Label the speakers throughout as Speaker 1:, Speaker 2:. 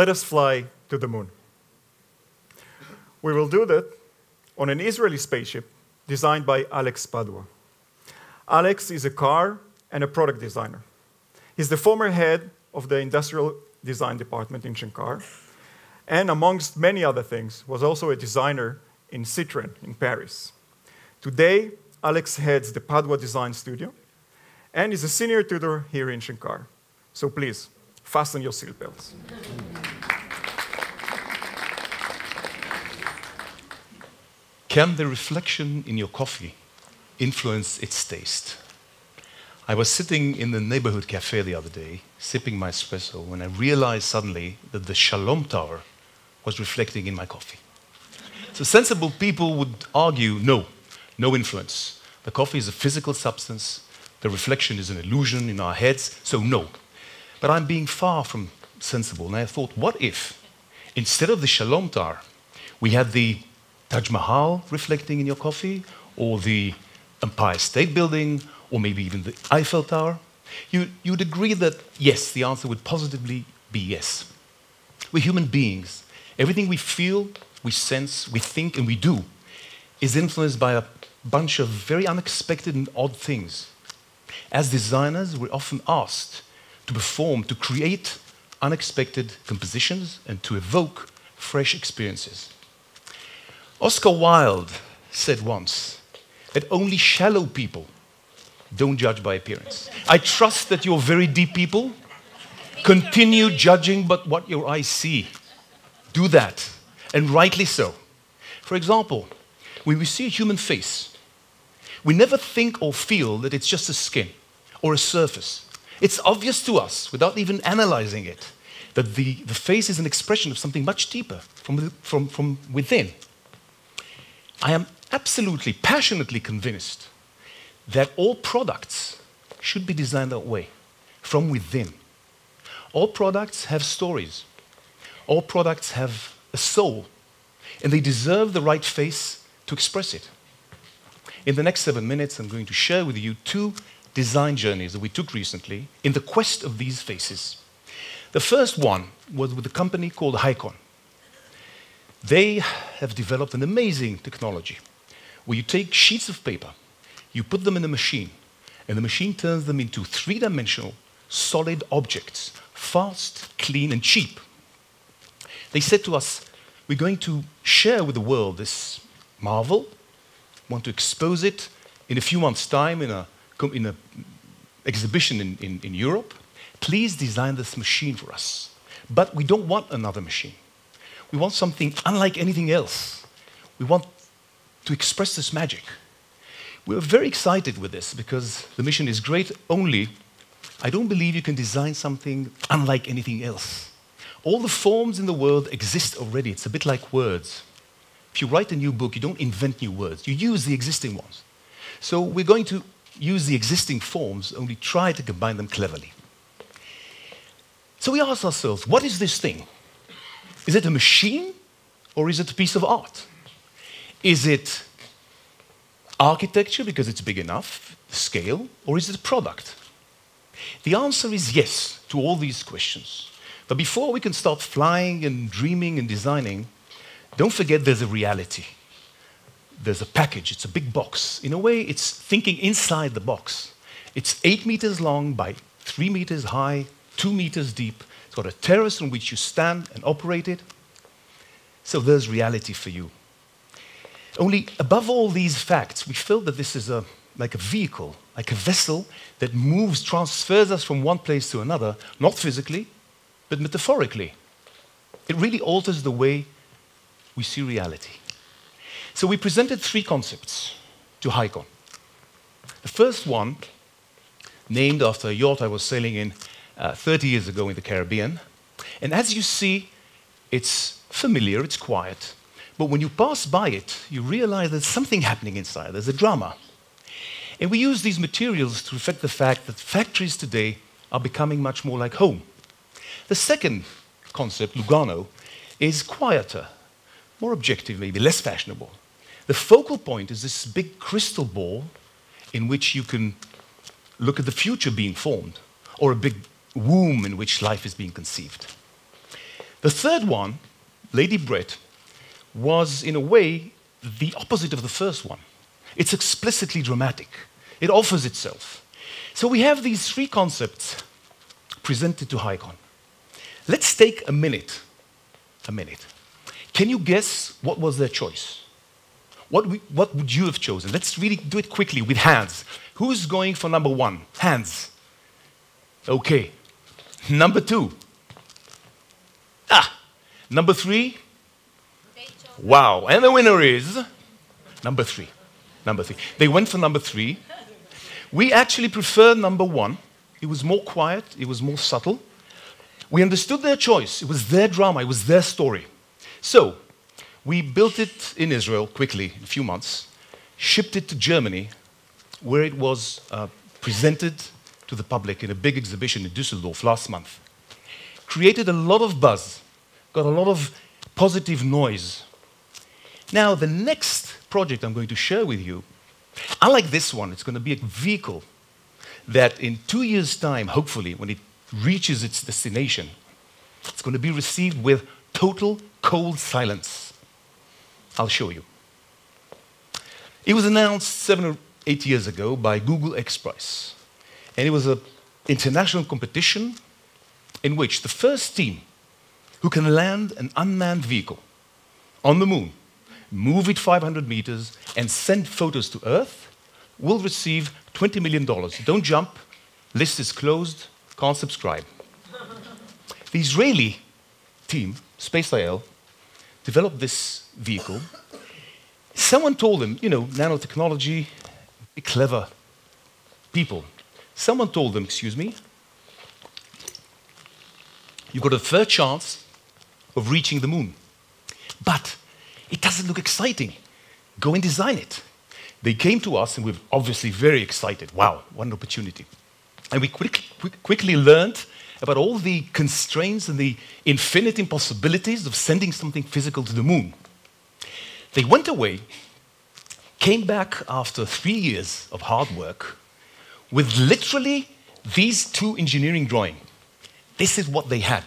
Speaker 1: Let us fly to the moon. We will do that on an Israeli spaceship designed by Alex Padwa. Alex is a car and a product designer. He's the former head of the industrial design department in Shenkar, and amongst many other things, was also a designer in Citroën in Paris. Today, Alex heads the Padwa Design Studio and is a senior tutor here in Shenkar. So please, fasten your seatbelts.
Speaker 2: Can the reflection in your coffee influence its taste? I was sitting in the neighborhood cafe the other day, sipping my espresso, when I realized suddenly that the Shalom Tower was reflecting in my coffee. So sensible people would argue, no influence. The coffee is a physical substance. The reflection is an illusion in our heads, so no. But I'm being far from sensible, and I thought, what if, instead of the Shalom Tower, we had the Taj Mahal reflecting in your coffee, or the Empire State Building, or maybe even the Eiffel Tower? You'd agree that yes, the answer would positively be yes. We're human beings. Everything we feel, we sense, we think, and we do is influenced by a bunch of very unexpected and odd things. As designers, we're often asked to perform, to create unexpected compositions and to evoke fresh experiences. Oscar Wilde said once that only shallow people don't judge by appearance. I trust that you're very deep people. Continue judging but what your eyes see. Do that, and rightly so. For example, when we see a human face, we never think or feel that it's just a skin or a surface. It's obvious to us, without even analyzing it, that the face is an expression of something much deeper from within. I am absolutely, passionately convinced that all products should be designed that way, from within. All products have stories. All products have a soul, and they deserve the right face to express it. In the next 7 minutes, I'm going to share with you 2 design journeys that we took recently in the quest of these faces. The first one was with a company called Hicon. They have developed an amazing technology where you take sheets of paper, you put them in a machine, and the machine turns them into 3-dimensional, solid objects, fast, clean, and cheap. They said to us, we're going to share with the world this marvel, want to expose it in a few months' time in an exhibition in Europe. Please design this machine for us. But we don't want another machine. We want something unlike anything else. We want to express this magic. We're very excited with this because the mission is great, only I don't believe you can design something unlike anything else. All the forms in the world exist already. It's a bit like words. If you write a new book, you don't invent new words. You use the existing ones. So we're going to use the existing forms, only try to combine them cleverly. So we asked ourselves, what is this thing? Is it a machine or is it a piece of art? Is it architecture because it's big enough, scale, or is it a product? The answer is yes to all these questions. But before we can start flying and dreaming and designing, don't forget there's a reality. There's a package, it's a big box. In a way, it's thinking inside the box. It's 8 meters long by 3 meters high, 2 meters deep. It's got a terrace on which you stand and operate it. So there's reality for you. Only above all these facts, we feel that this is like a vehicle, like a vessel that moves, transfers us from one place to another, not physically, but metaphorically. It really alters the way we see reality. So we presented 3 concepts to Hicon. The first one, named after a yacht I was sailing in 30 years ago in the Caribbean. And as you see, it's familiar, it's quiet. But when you pass by it, you realize there's something happening inside. There's a drama. And we use these materials to reflect the fact that factories today are becoming much more like home. The second concept, Lugano, is quieter, more objective maybe, less fashionable. The focal point is this big crystal ball in which you can look at the future being formed, or a big womb in which life is being conceived. The third one, Lady Brett, was in a way the opposite of the first one. It's explicitly dramatic. It offers itself. So we have these three concepts presented to HiCon. Let's take a minute. A minute. Can you guess what was their choice? What would you have chosen? Let's really do it quickly with hands. Who's going for number one? Hands. Okay. Number two. Number three. Wow. And the winner is number three. Number three. They went for number three. We actually prefer number one. It was more quiet. It was more subtle. We understood their choice. It was their drama. It was their story. So we built it in Israel quickly, in a few months, shipped it to Germany, where it was presented to the public in a big exhibition in Düsseldorf last month. Created a lot of buzz, got a lot of positive noise. Now, the next project I'm going to share with you, unlike this one, it's going to be a vehicle that in 2 years' time, hopefully, when it reaches its destination, it's going to be received with total cold silence. I'll show you. It was announced 7 or 8 years ago by Google X Prize. And it was an international competition in which the first team who can land an unmanned vehicle on the moon, move it 500 meters, and send photos to Earth will receive $20 million. Don't jump. List is closed. Can't subscribe. The Israeli team, Space.il, developed this vehicle. Someone told them, nanotechnology, clever people. Someone told them, you've got a third chance of reaching the moon. But it doesn't look exciting. Go and design it. They came to us and we were obviously very excited. Wow, what an opportunity. And we quickly learned about all the constraints and the infinite impossibilities of sending something physical to the moon. They went away, came back after 3 years of hard work with literally these two engineering drawings. This is what they had.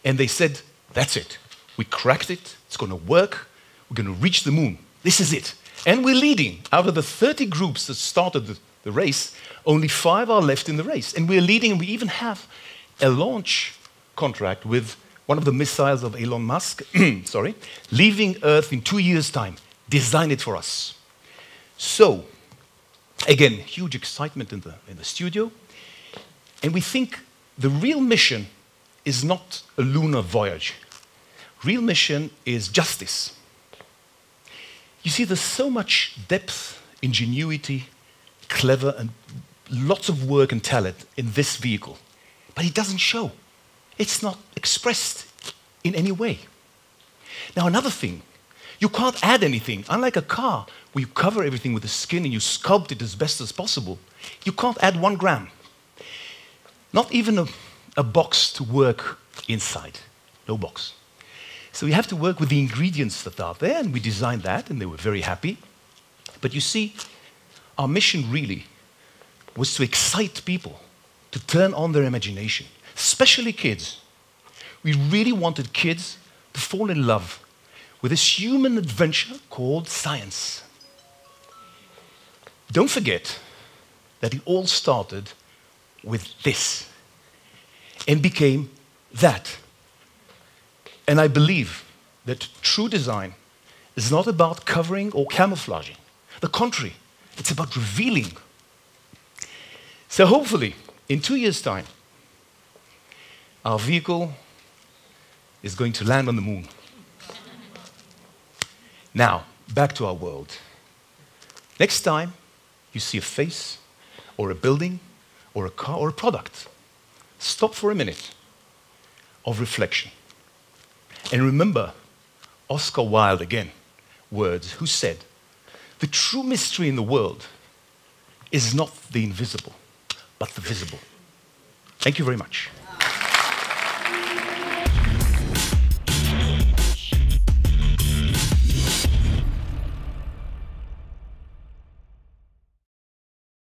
Speaker 2: And they said, that's it. We cracked it. It's going to work. We're going to reach the moon. This is it. And we're leading. Out of the 30 groups that started the race, only 5 are left in the race. And we're leading, and we even have a launch contract with one of the missiles of Elon Musk, leaving Earth in 2 years' time. Design it for us. So, again, huge excitement in the studio. And we think the real mission is not a lunar voyage. Real mission is justice. You see, there's so much depth, ingenuity, clever, and lots of work and talent in this vehicle. But it doesn't show. It's not expressed in any way. Now, another thing, you can't add anything. Unlike a car, where you cover everything with the skin and you sculpt it as best as possible, you can't add 1 gram. Not even a box to work inside. No box. So we have to work with the ingredients that are there, and we designed that, and they were very happy. But you see, our mission really was to excite people, to turn on their imagination, especially kids. We really wanted kids to fall in love with this human adventure called science. Don't forget that it all started with this and became that. And I believe that true design is not about covering or camouflaging. The contrary, it's about revealing. So hopefully, in 2 years' time, our vehicle is going to land on the moon. Now, back to our world. Next time you see a face, or a building, or a car, or a product, stop for a minute of reflection. And remember Oscar Wilde again, words, who said, the true mystery in the world is not the invisible, but the visible. Thank you very much.